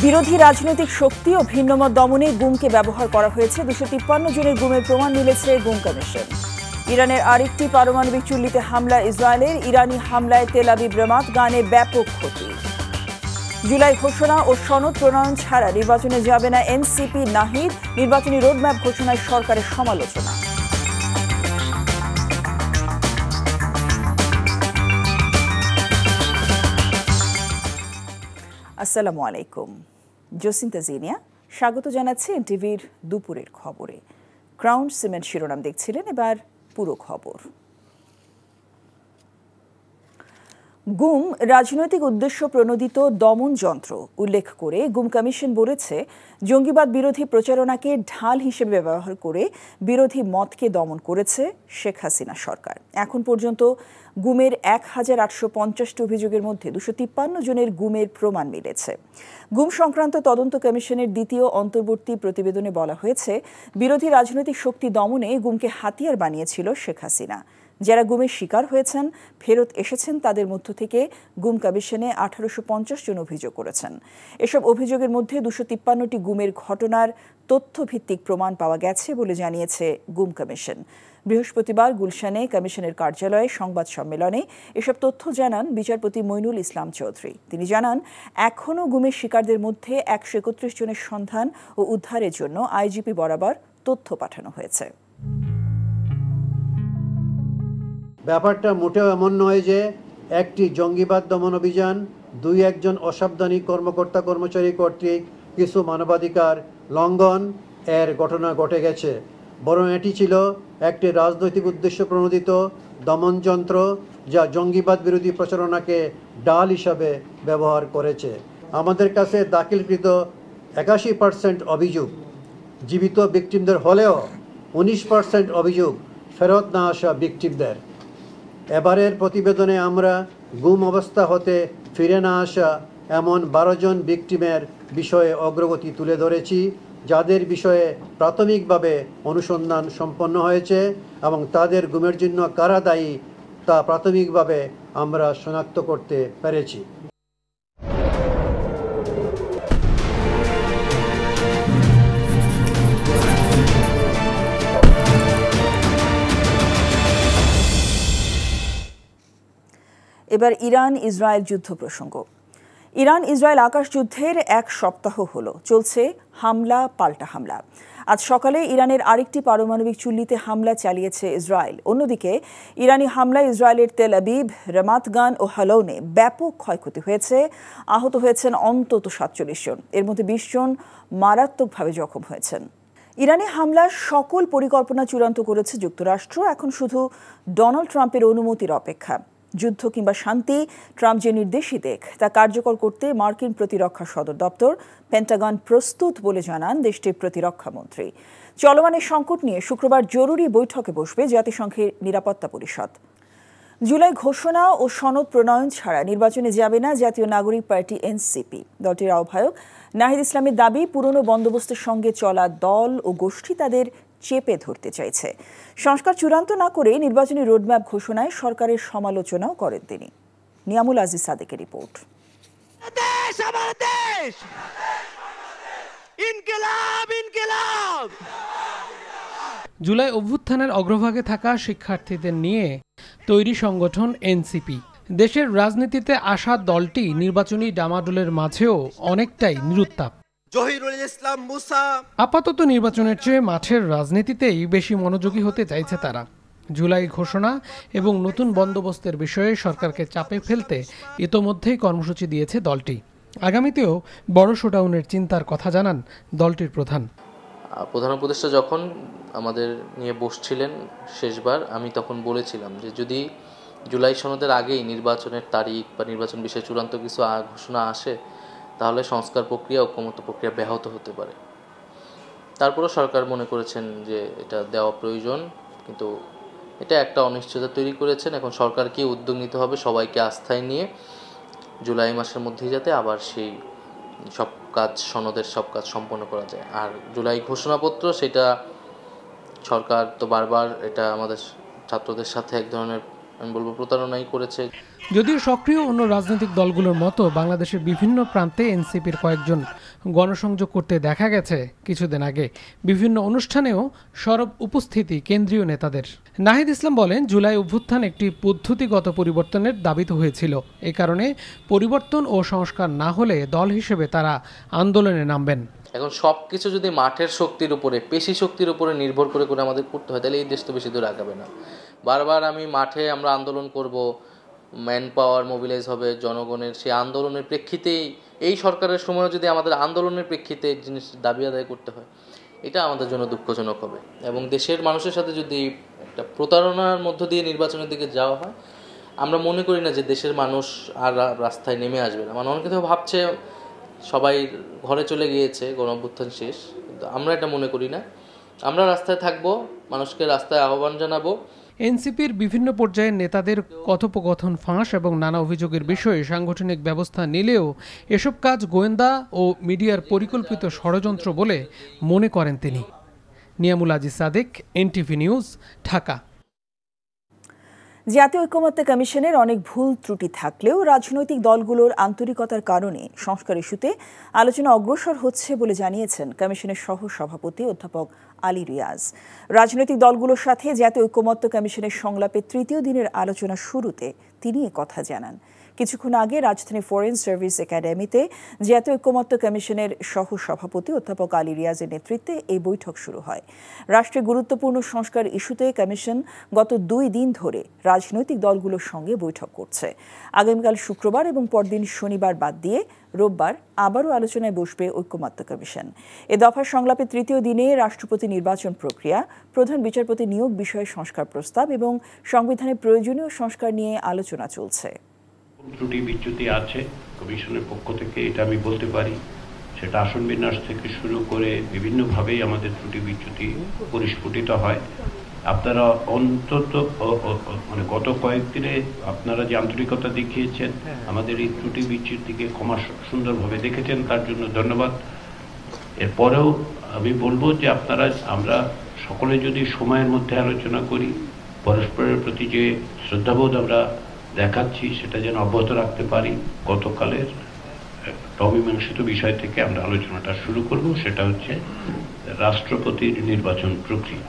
বিরোধী রাজনৈতিক শক্তি ও ভিন্নমত দমনে গুমকে ব্যবহার করা হয়েছে। 253 জনের গুমের প্রমাণ মিলেছে গুম কমিশন। ইরানের আরেকটি পারমাণবিক চুল্লিতে হামলা ইসরায়েলের। ইরানি হামলায় তেল আবিব রামাত গানে ব্যাপক ক্ষতি। জুলাই ঘোষণা ও সনদ প্রণয়ন ছাড়া নির্বাচনে যাবে না এনসিপি। নাহিদ নির্বাচনী রোডম্যাপ ঘোষণায় সরকারের সমালোচনা। আসসালামু আলাইকুম, জসিন্তা জিনিয়া স্বাগত জানাচ্ছি এনটিভির দুপুরের খবরে। ক্রাউন সিমেন্ট শিরোনাম দেখছিলেন, এবার পুরো খবর। গুম রাজনৈতিক উদ্দেশ্য প্রণোদিত দমন যন্ত্র উল্লেখ করে গুম কমিশন বলেছে, জঙ্গিবাদ বিরোধী প্রচারণাকে ঢাল হিসেবে ব্যবহার করে বিরোধী মতকে দমন করেছে শেখ হাসিনা সরকার। এখন পর্যন্ত গুমের 1850টি অভিযোগের মধ্যে 253 জনের গুমের প্রমাণ মিলেছে। গুম সংক্রান্ত তদন্ত কমিশনের দ্বিতীয় অন্তর্বর্তী প্রতিবেদনে বলা হয়েছে, বিরোধী রাজনৈতিক শক্তি দমনে গুমকে হাতিয়ার বানিয়েছিল শেখ হাসিনা। যারা গুমের শিকার হয়েছেন, ফেরত এসেছেন, তাদের মধ্য থেকে গুম কমিশনে 1850 জন অভিযোগ করেছেন। এসব অভিযোগের মধ্যে 253টি গুমের ঘটনার তথ্যভিত্তিক প্রমাণ পাওয়া গেছে বলে জানিয়েছে গুম কমিশন। বৃহস্পতিবার গুলশানে কমিশনের কার্যালয়ে সংবাদ সম্মেলনে এসব তথ্য জানান বিচারপতি মইনুল ইসলাম চৌধুরী। তিনি জানান, এখনও গুমের শিকারদের মধ্যে 131 জনের সন্ধান ও উদ্ধারের জন্য আইজিপি বরাবর তথ্য পাঠানো হয়েছে। ব্যাপারটা মোটেও এমন নয় যে একটি জঙ্গিবাদ দমন অভিযান 2-1 অসাবধানী কর্মকর্তা কর্মচারী কর্তৃক কিছু মানবাধিকার লঙ্ঘন এর ঘটনা ঘটে গেছে, বরং এটি ছিল একটি রাজনৈতিক উদ্দেশ্য প্রণোদিত দমনযন্ত্র যা জঙ্গিবাদ বিরোধী প্রচারণাকে ডাল হিসাবে ব্যবহার করেছে। আমাদের কাছে দাখিলকৃত 81% অভিযোগ জীবিত ভিকটিমদের হলেও 19% অভিযোগ ফেরত না আসা ভিকটিমদের। এবারের প্রতিবেদনে আমরা গুম অবস্থা হতে ফিরে না আসা এমন 12 জন ভিকটিমের বিষয়ে অগ্রগতি তুলে ধরেছি, যাদের বিষয়ে প্রাথমিকভাবে অনুসন্ধান সম্পন্ন হয়েছে এবং তাদের গুমের জন্য কারা দায়ী তা প্রাথমিকভাবে আমরা শনাক্ত করতে পেরেছি। এবার ইরান ইসরায়েল যুদ্ধ প্রসঙ্গ। ইরান ইসরায়েল আকাশ যুদ্ধের 1 সপ্তাহ হলো, চলছে হামলা পাল্টা হামলা। আজ সকালে ইরানের আরেকটি পারমাণবিক চুল্লিতে হামলা চালিয়েছে ইসরায়েল। অন্যদিকে ইরানি হামলায় ইসরায়েলের তেল আবিব, রামাতগান ও হালৌনে ব্যাপক ক্ষয়ক্ষতি হয়েছে। আহত হয়েছেন অন্তত 47 জন, এর মধ্যে 20 জন মারাত্মকভাবে জখম হয়েছেন। ইরানি হামলার সকল পরিকল্পনা চূড়ান্ত করেছে যুক্তরাষ্ট্র। এখন শুধু ডোনাল্ড ট্রাম্পের অনুমতির অপেক্ষা। যুদ্ধ কিংবা শান্তি, ট্রাম্প যে নির্দেশই দেখ তা কার্যকর করতে মার্কিন প্রতিরক্ষা সদর দপ্তর পেন্টাগন প্রস্তুত বলে জানান দেশটির প্রতিরক্ষা মন্ত্রী। চলমান সংকট নিয়ে শুক্রবার জরুরি বৈঠকে বসবে জাতিসংঘের নিরাপত্তা পরিষদ। জুলাই ঘোষণা ও সনদ প্রণয়ন ছাড়া নির্বাচনে যাবে না জাতীয় নাগরিক পার্টি এনসিপি। দলটির আহ্বায়ক নাহিদ ইসলামের দাবি, পুরনো বন্দোবস্তের সঙ্গে চলা দল ও গোষ্ঠী তাদের চেপে ধরতে চাইছে। সংস্কার চূড়ান্ত না করে নির্বাচনী রোডম্যাপ ঘোষণায় সরকারের সমালোচনাও করেন তিনি। নিয়ামুল আজিজ সাদেকের রিপোর্ট। জুলাই অভ্যুত্থানের অগ্রভাগে থাকা শিক্ষার্থীদের নিয়ে তৈরি সংগঠন এনসিপি। দেশের রাজনীতিতে আসা দলটি নির্বাচনী ডামাডোলের মাঝেও অনেকটাই নিরুত্তাপ। আপাতত নির্বাচনের চেয়ে মাঠের রাজনীতিতেই বেশি মনোযোগী হতে চাইছে তারা। জুলাই ঘোষণা এবং নতুন বন্দোবস্তের বিষয়ে সরকারকে চাপে ফেলতে ইতোমধ্যেই কর্মসূচি দিয়েছে দলটি। আগামীতেও বড় শোডাউনের চিন্তার কথা জানান দলটির প্রধান উপদেষ্টা যখন আমাদের নিয়ে বসছিলেন শেষবার, আমি তখন বলেছিলাম যে যদি জুলাই সনদের আগেই নির্বাচনের তারিখ বা নির্বাচন বিষয়ে চূড়ান্ত কিছু ঘোষণা আসে, তাহলে সংস্কার প্রক্রিয়া ও ঐকমত্য প্রক্রিয়া ব্যাহত হতে পারে। তারপরও সরকার মনে করেছেন যে এটা দেওয়া প্রয়োজন, কিন্তু এটা একটা অনিশ্চয়তা তৈরি করেছেন। এখন সরকারকে উদ্যোগ নিতে হবে সবাইকে আস্থায় নিয়ে জুলাই মাসের মধ্যেই যাতে আবার সেই সব কাজ, সনদের সব কাজ সম্পন্ন করা যায়। আর জুলাই ঘোষণাপত্র, সেটা সরকার তো বারবার এটা আমাদের ছাত্রদের সাথে এক ধরনের আমি বলবো প্রতারণাই করেছে। যদিও সক্রিয় অন্য রাজনৈতিক দলগুলোর মতো বাংলাদেশের বিভিন্ন প্রান্তে এনসিপির কয়েকজন গণসংযোগ করতে দেখা গেছে কিছুদিন আগে। বিভিন্ন অনুষ্ঠানেও সরব উপস্থিতি কেন্দ্রীয় নেতাদের। নাহিদ ইসলাম বলেন, জুলাই অভ্যুত্থান একটি পদ্ধতিগত পরিবর্তনের দাবিত হয়েছিল। এ কারণে পরিবর্তন ও সংস্কার না হলে দল হিসেবে তারা আন্দোলনে নামবেন। এখন সব কিছু যদি মাঠের শক্তির উপরে, পেশি শক্তির উপরে নির্ভর করে আমাদের করতে হয়, তাহলে এই দেশ তো বেশি দূর আগাবে না। বারবার মাঠে আমরা আন্দোলন করব, ম্যান পাওয়ার মোবিলাইজ হবে জনগণের, সেই আন্দোলনের প্রেক্ষিতেই এই সরকারের সময় যদি আমাদের আন্দোলনের প্রেক্ষিতে জিনিস দাবি আদায় করতে হয়, এটা আমাদের জন্য দুঃখজনক হবে। এবং দেশের মানুষের সাথে যদি একটা প্রতারণার মধ্য দিয়ে নির্বাচনের দিকে যাওয়া হয়, আমরা মনে করি না যে দেশের মানুষ আর রাস্তায় নেমে আসবে না। মানে অনেকে তো ভাবছে সবাই ঘরে চলে গিয়েছে, গণঅভ্যুত্থান শেষ, কিন্তু আমরা এটা মনে করি না। আমরা রাস্তায় থাকবো, মানুষকে রাস্তায় আহ্বান জানাবো। এনসিপির বিভিন্ন পর্যায়ের নেতাদের কথোপকথন ফাঁস এবং নানা অভিযোগের বিষয়ে সাংগঠনিক ব্যবস্থা নিলেও এসব কাজ গোয়েন্দা ও মিডিয়ার পরিকল্পিত ষড়যন্ত্র বলে মনে করেন তিনি। Niamul Aziz Sadek, NTV news, Dhaka. জাতীয় ঐকমত্য কমিশনের অনেক ভুল ত্রুটি থাকলেও রাজনৈতিক দলগুলোর আন্তরিকতার কারণে সংস্কার ইস্যুতে আলোচনা অগ্রসর হচ্ছে বলে জানিয়েছেন কমিশনের সহ সভাপতি অধ্যাপক আলী রিয়াজ। রাজনৈতিক দলগুলোর সাথে জাতীয় ঐকমত্য কমিশনের সংলাপে তৃতীয় দিনের আলোচনা শুরুতে তিনি কথা জানান। কিছুক্ষণ আগে রাজধানীর ফরেন সার্ভিস একাডেমিতে জাতীয় ঐকমত্য কমিশনের সহ সভাপতি অধ্যাপক আলী রিয়াজের নেতৃত্বে এই বৈঠক শুরু হয়। রাষ্ট্রে গুরুত্বপূর্ণ সংস্কার ইস্যুতে কমিশন গত 2 দিন ধরে রাজনৈতিক দলগুলোর সঙ্গে বৈঠক করছে। আগামীকাল শুক্রবার এবং পরদিন শনিবার বাদ দিয়ে রোববার আবারও আলোচনায় বসবে ঐকমত্য কমিশন। এ দফার সংলাপের তৃতীয় দিনে রাষ্ট্রপতি নির্বাচন প্রক্রিয়া, প্রধান বিচারপতি নিয়োগ বিষয়ে সংস্কার প্রস্তাব এবং সংবিধানের প্রয়োজনীয় সংস্কার নিয়ে আলোচনা চলছে। ত্রুটি বিচ্যুতি আছে কমিশনের পক্ষ থেকে, এটা আমি বলতে পারি। সেটা আসন বিন্যাস থেকে শুরু করে বিভিন্নভাবেই আমাদের ত্রুটি বিচ্যুতি পরিস্ফুটিত হয়। আপনারা অন্তত গত কয়েকদিনে আপনারা যে আন্তরিকতা দেখিয়েছেন, আমাদের এই ত্রুটি বিচ্যুতিকে ক্ষমা সুন্দরভাবে দেখেছেন, তার জন্য ধন্যবাদ। এরপরেও আমি বলবো যে আমরা সকলে যদি সময়ের মধ্যে আলোচনা করি, পরস্পরের প্রতি যে শ্রদ্ধাবোধ আমরা দেখাচ্ছি সেটা যেন অব্যাহত রাখতে পারি। গতকালের অমীমাংসিত বিষয় থেকে আমরা আলোচনাটা শুরু করব, সেটা হচ্ছে রাষ্ট্রপতির নির্বাচন প্রক্রিয়া।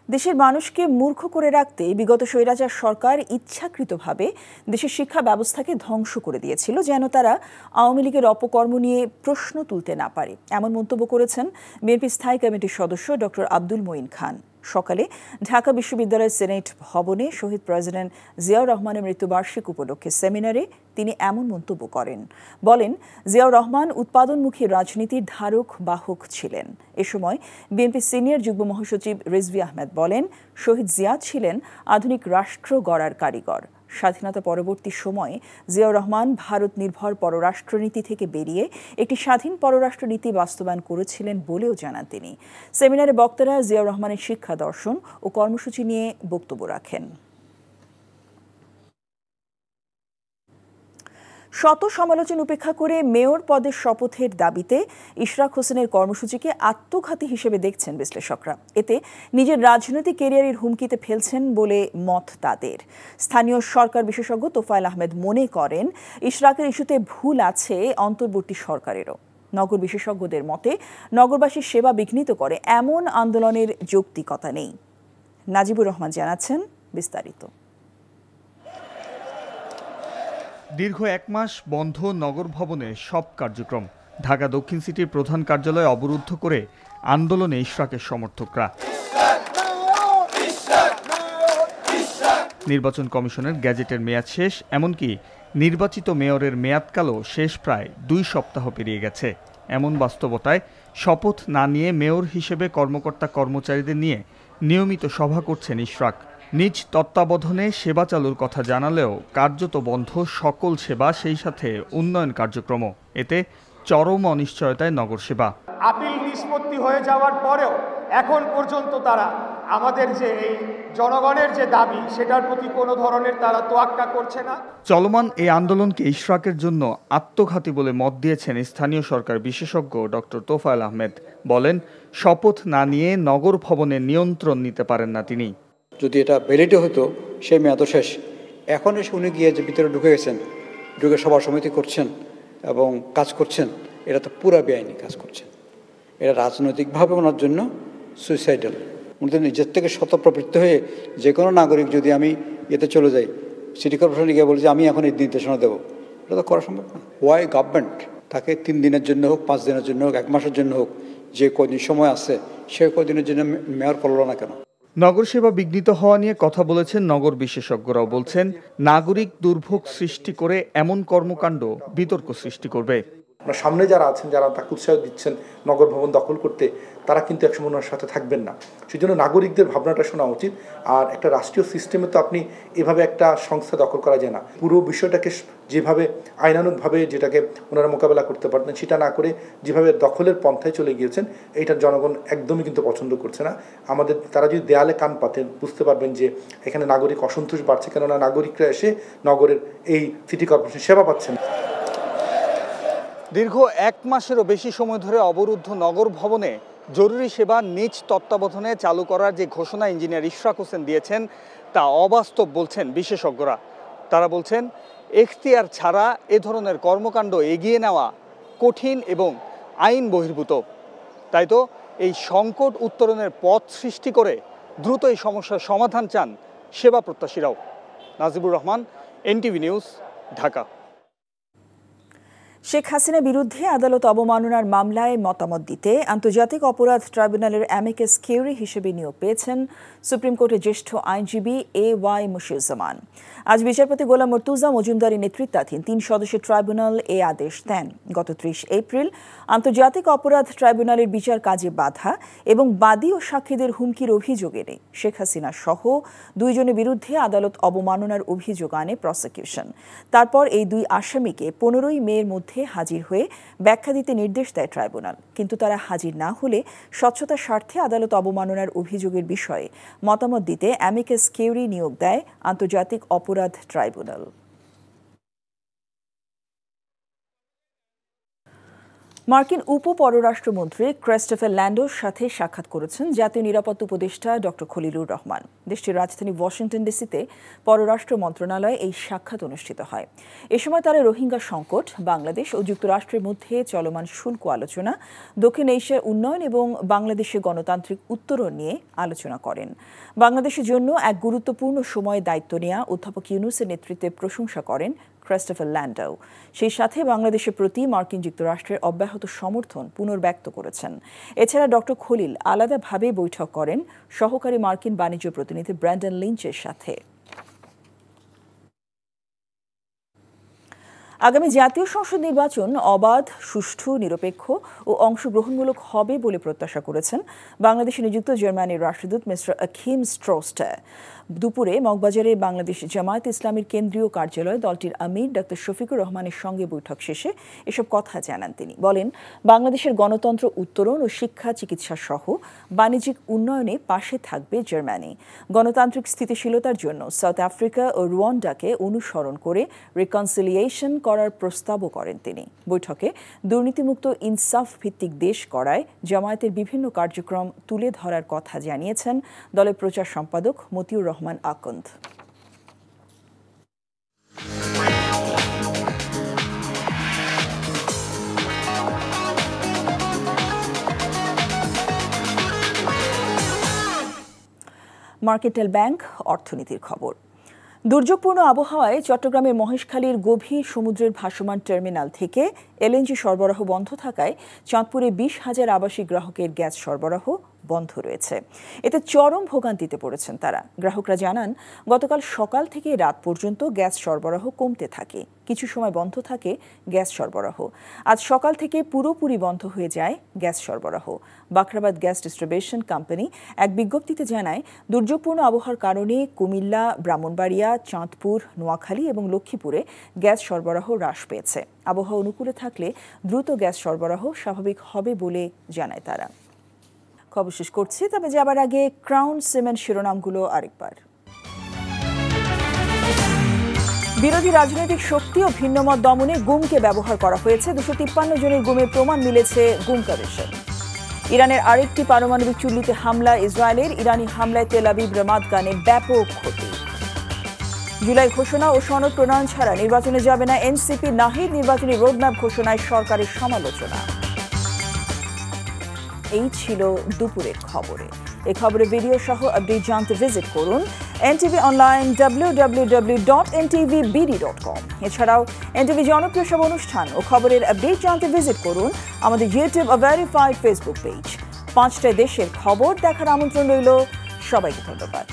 দেশের মানুষকে মূর্খ করে রাখতে বিগত স্বৈরাচার সরকার ইচ্ছাকৃতভাবে দেশের শিক্ষা ব্যবস্থাকে ধ্বংস করে দিয়েছিল, যেন তারা আওয়ামী লীগের অপকর্ম নিয়ে প্রশ্ন তুলতে না পারে। এমন মন্তব্য করেছেন বিএনপি স্থায়ী কমিটির সদস্য ডক্টর আব্দুল মঈন খান। সকালে ঢাকা বিশ্ববিদ্যালয়ের সেনেট ভবনে শহীদ প্রেসিডেন্ট জিয়াউর রহমানের মৃত্যুবার্ষিকী উপলক্ষে সেমিনারে তিনি এমন মন্তব্য করেন। বলেন, জিয়াউর রহমান উৎপাদনমুখী রাজনীতির ধারক বাহক ছিলেন। এ সময় বিএনপি সিনিয়র যুগ্ম মহাসচিব রিজভী আহমেদ বলেন, শহীদ জিয়া ছিলেন আধুনিক রাষ্ট্র গড়ার কারিগর। স্বাধীনতা পরবর্তী সময়ে জিয়াউর রহমান ভারত নির্ভর পররাষ্ট্রনীতি থেকে বেরিয়ে একটি স্বাধীন পররাষ্ট্রনীতি বাস্তবায়ন করেছিলেন বলেও জানান তিনি। সেমিনারে বক্তারা জিয়াউর রহমানের শিক্ষা দর্শন ও কর্মসূচি নিয়ে বক্তব্য রাখেন। শত সমালোচনা উপেক্ষা করে মেয়র পদের শপথের দাবিতে ইশরাক হোসেনের কর্মসূচিকে আত্মঘাতী হিসেবে দেখছেন বিশ্লেষকরা। এতে নিজের রাজনৈতিক ক্যারিয়ারের হুমকিতে ফেলছেন বলে মত তাদের। স্থানীয় সরকার বিশেষজ্ঞ তোফায়েল আহমেদ মনে করেন, ইশরাকের ইস্যুতে ভুল আছে অন্তর্বর্তী সরকারেরও। নগর বিশেষজ্ঞদের মতে, নগরবাসীর সেবা বিঘ্নিত করে এমন আন্দোলনের যৌক্তিকতা নেই। নাজিবুর রহমান জানাচ্ছেন বিস্তারিত। দীর্ঘ 1 মাস বন্ধ নগর ভবনের সব কার্যক্রম। ঢাকা দক্ষিণ সিটির প্রধান কার্যালয় অবরুদ্ধ করে আন্দোলনে ইশরাকের সমর্থকরা। নির্বাচন কমিশনের গ্যাজেটের মেয়াদ শেষ, এমনকি নির্বাচিত মেয়রের মেয়াদকালও শেষ প্রায় 2 সপ্তাহ পেরিয়ে গেছে। এমন বাস্তবতায় শপথ না নিয়ে মেয়র হিসেবে কর্মকর্তা কর্মচারীদের নিয়ে নিয়মিত সভা করছেন ইশরাক। নিজ তত্ত্বাবধানে সেবা চালুর কথা জানালেও কার্যত বন্ধ সকল সেবা, সেই সাথে উন্নয়ন কার্যক্রম। এতে চরম অনিশ্চয়তায় নগর সেবা। আপিল নিষ্পত্তি হয়ে যাওয়ার পরেও এখন পর্যন্ত তারা আমাদের যে এই জনগণের যে দাবি, সেটার প্রতি কোনো ধরনের তারা তোয়াক্কা করছে না। চলমান এই আন্দোলনকে ইশরাকের জন্য আত্মঘাতী বলে মত দিয়েছেন স্থানীয় সরকার বিশেষজ্ঞ ডক্টর তোফায়েল আহমেদ। বলেন, শপথ না নিয়ে নগর ভবনের নিয়ন্ত্রণ নিতে পারেন না তিনি। যদি এটা ভ্যালিডে হতো সেই মেয়াদও শেষ। এখন এসে উনি গিয়ে যে ভিতরে ঢুকে গেছেন, ঢুকে সভা সমিতি করছেন এবং কাজ করছেন, এটা তো পুরা বেআইনি কাজ করছেন। এটা রাজনৈতিকভাবে ওনার জন্য সুইসাইডাল। উনি তো নিজের থেকে স্বতঃপ্রবৃত্ত হয়ে যে কোনো নাগরিক যদি আমি এতে চলে যাই, সিটি কর্পোরেশনে গিয়ে বলি যে আমি এখন এই নির্দেশনা দেবো, এটা তো করা সম্ভব না। ওয়াই গভর্নমেন্ট তাকে 3 দিনের জন্য হোক, 5 দিনের জন্য হোক, 1 মাসের জন্য হোক, যে কদিন সময় আছে সে কদিনের জন্য মেয়র করলো না কেন? নগর সেবা বিঘ্নিত হওয়া নিয়ে কথা বলেছেন নগর বিশেষজ্ঞরাও বলছেন, নাগরিক দুর্ভোগ সৃষ্টি করে এমন কর্মকাণ্ড বিতর্ক সৃষ্টি করবে। আপনার সামনে যারা আছেন, যারা তাকে উৎসাহ দিচ্ছেন নগর ভবন দখল করতে, তারা কিন্তু একসময় ওনার সাথে থাকবেন না। সেই জন্য নাগরিকদের ভাবনাটা শোনা উচিত। আর একটা রাষ্ট্রীয় সিস্টেমে তো আপনি এভাবে একটা সংস্থা দখল করা যায় না। পুরো বিষয়টাকে যেভাবে আইনানুগভাবে যেটাকে ওনারা মোকাবেলা করতে পারতেন সেটা না করে যেভাবে দখলের পন্থায় চলে গিয়েছেন, এইটার জনগণ একদমই কিন্তু পছন্দ করছে না। তারা যদি দেয়ালে কান পাতেন বুঝতে পারবেন যে এখানে নাগরিক অসন্তোষ বাড়ছে, কেননা নাগরিকরা এসে নগরের এই সিটি কর্পোরেশন সেবা পাচ্ছেন। দীর্ঘ 1 মাসেরও বেশি সময় ধরে অবরুদ্ধ নগর ভবনে জরুরি সেবা নিজ তত্ত্বাবধানে চালু করার যে ঘোষণা ইঞ্জিনিয়ার ইশরাক হোসেন দিয়েছেন তা অবাস্তব বলছেন বিশেষজ্ঞরা। তারা বলছেন, এখতিয়ার ছাড়া এ ধরনের কর্মকাণ্ড এগিয়ে নেওয়া কঠিন এবং আইন বহির্ভূত। তাই তো এই সংকট উত্তরণের পথ সৃষ্টি করে দ্রুত এই সমস্যার সমাধান চান সেবা প্রত্যাশীরাও। Najibur Rahman, NTV news, Dhaka. শেখ হাসিনার বিরুদ্ধে আদালত অবমাননার মামলায় মতামত দিতে আন্তর্জাতিক অপরাধ ট্রাইব্যুনালের অ্যামিকাস কিউরি হিসেবে নিয়োগ পেয়েছেন সুপ্রিম কোর্টের জ্যেষ্ঠ আইনজীবী A.Y. মুশিরুজ্জামান। আজ বিচারপতি গোলাম মুর্তুজা মজুমদারি নেতৃত্বাধীন 3 সদস্যের ট্রাইব্যুনাল এই আদেশ দেন। গত 30 এপ্রিল আন্তর্জাতিক অপরাধ ট্রাইব্যুনালের বিচার কাজে বাধা এবং বাদী ও সাক্ষীদের হুমকির অভিযোগ এনে শেখ হাসিনা সহ 2 জনের বিরুদ্ধে আদালত অবমাননার অভিযোগ আনে প্রসিকিউশন। তারপর এই 2 আসামিকে 15ই মের মধ্যে হাজির হয়ে ব্যাখ্যা দিতে নির্দেশ দেয় ট্রাইব্যুনাল। কিন্তু তারা হাজির না হলে স্বচ্ছতার স্বার্থে আদালত অবমাননার অভিযোগের বিষয়ে মতামত দিতে অ্যামিকাস কিউরি নিয়োগ দেয় আন্তর্জাতিক অপরাধ ট্রাইব্যুনাল। মার্কিন উপ-পররাষ্ট্রমন্ত্রী ক্রিস্টোফার ল্যান্ডোর সাথে সাক্ষাৎ করেছেন জাতীয় নিরাপত্তা উপদেষ্টা ডক্টর খলিলুর রহমান। দেশটির রাজধানী ওয়াশিংটন ডিসিতে পররাষ্ট্র মন্ত্রণালয়ে এই সাক্ষাৎ অনুষ্ঠিত হয়। এ সময় তারা রোহিঙ্গা সংকট, বাংলাদেশ ও যুক্তরাষ্ট্রের মধ্যে চলমান শুল্ক আলোচনা, দক্ষিণ এশিয়ার উন্নয়ন এবং বাংলাদেশের গণতান্ত্রিক উত্তরণ নিয়ে আলোচনা করেন। বাংলাদেশের জন্য এক গুরুত্বপূর্ণ সময়ে দায়িত্ব নেওয়া অধ্যাপক ইউনূসের নেতৃত্বে প্রশংসা করেন ক্রিস্টোফার ল্যান্ডো। সেই সাথে বাংলাদেশের প্রতি মার্কিন যুক্তরাষ্ট্রের অব্যাহত সমর্থন পুনর্ব্যক্ত করেছেন। এছাড়া ডক্টর খলিল আলাদাভাবে বৈঠক করেন সহকারী মার্কিন বাণিজ্য প্রতিনিধি ব্র্যান্ডন লিঞ্চের সাথে। আগামী জাতীয় সংসদ নির্বাচন অবাধ, সুষ্ঠু, নিরপেক্ষ ও অংশগ্রহণমূলক হবে বলে প্রত্যাশা করেছেন বাংলাদেশে নিযুক্ত জার্মানির রাষ্ট্রদূত মিস্টার আকিম স্ট্রোস্টার। দুপুরে মগবাজারে বাংলাদেশ জামায়াত ইসলামীর কেন্দ্রীয় কার্যালয়ে দলটির আমির ডক্টর শফিকুর রহমানের সঙ্গে বৈঠক শেষে এসব কথা জানান তিনি। বলেন, বাংলাদেশের গণতন্ত্র উত্তরণ ও শিক্ষা, চিকিৎসা সহ বাণিজ্যিক উন্নয়নে পাশে থাকবে জার্মানি। গণতান্ত্রিক স্থিতিশীলতার জন্য সাউথ আফ্রিকা ও রুয়ান্ডাকে অনুসরণ করে রিকনসিলিয়েশন করার প্রস্তাবও করেন তিনি। বৈঠকে দুর্নীতিমুক্ত ইনসাফ ভিত্তিক দেশ গড়ায় জামায়াতের বিভিন্ন কার্যক্রম তুলে ধরার কথা জানিয়েছেন দলের প্রচার সম্পাদক মতিউর রহমান আকন্দ। মার্কেন্টাইল ব্যাংক অর্থনীতির খবর। দুর্যোগপূর্ণ আবহাওয়ায় চট্টগ্রামের মহেশখালীর গভীর সমুদ্রের ভাসমান টার্মিনাল থেকে এলএনজি সরবরাহ বন্ধ থাকায় চাঁদপুরে 20,000 আবাসিক গ্রাহকের গ্যাস সরবরাহ বন্ধ রয়েছে। এতে চরম ভোগান্তিতে পড়েছেন তারা। গ্রাহকরা জানান, গতকাল সকাল থেকে রাত পর্যন্ত গ্যাস সরবরাহ কমতে থাকে, কিছু সময় বন্ধ থাকে গ্যাস সরবরাহ। আজ সকাল থেকে পুরোপুরি বন্ধ হয়ে যায় গ্যাস সরবরাহ। বাখরাবাদ গ্যাস ডিস্ট্রিবিউশন কোম্পানি এক বিজ্ঞপ্তিতে জানায়, দুর্যোগপূর্ণ আবহাওয়ার কারণে কুমিল্লা, ব্রাহ্মণবাড়িয়া, চাঁদপুর, নোয়াখালী এবং লক্ষ্মীপুরে গ্যাস সরবরাহ হ্রাস পেয়েছে। আবহাওয়া অনুকূলে থাকলে দ্রুত গ্যাস সরবরাহ স্বাভাবিক হবে বলে জানায় তারা। খবর শেষ করছি, তবে যাবার আগে ক্রাউন সিমেন্ট শিরোনামগুলো আরেকবার। বিরোধী রাজনৈতিক শক্তি ও ভিন্নমত দমনে গুমকে ব্যবহার করা হয়েছে। 253 জনের গুমের প্রমাণ মিলেছে গুম কমিশন। ইরানের আরেকটি পারমাণবিক চুল্লিতে হামলা ইসরায়েলের। ইরানি হামলায় তেল আবিব রামাদগানে ব্যাপক ক্ষতি। জুলাই ঘোষণা ও সনদ প্রণয়ন ছাড়া নির্বাচনে যাবে না এনসিপি। নাহিদ নির্বাচনী রোডম্যাপ ঘোষণায় সরকারের সমালোচনা। এই ছিল দুপুরের খবরে। এই খবরের ভিডিও সহ আপডেট জানতে ভিজিট করুন এনটিভি অনলাইন www.ntvbd.com। এছাড়াও এনটিভি জনপ্রিয় সব অনুষ্ঠান ও খবরের আপডেট জানতে ভিজিট করুন আমাদের ইউটিউব ভেরিফাইড ফেসবুক পেজ। 5টা দেশের খবর দেখার আমন্ত্রণ রইল। সবাইকে ধন্যবাদ।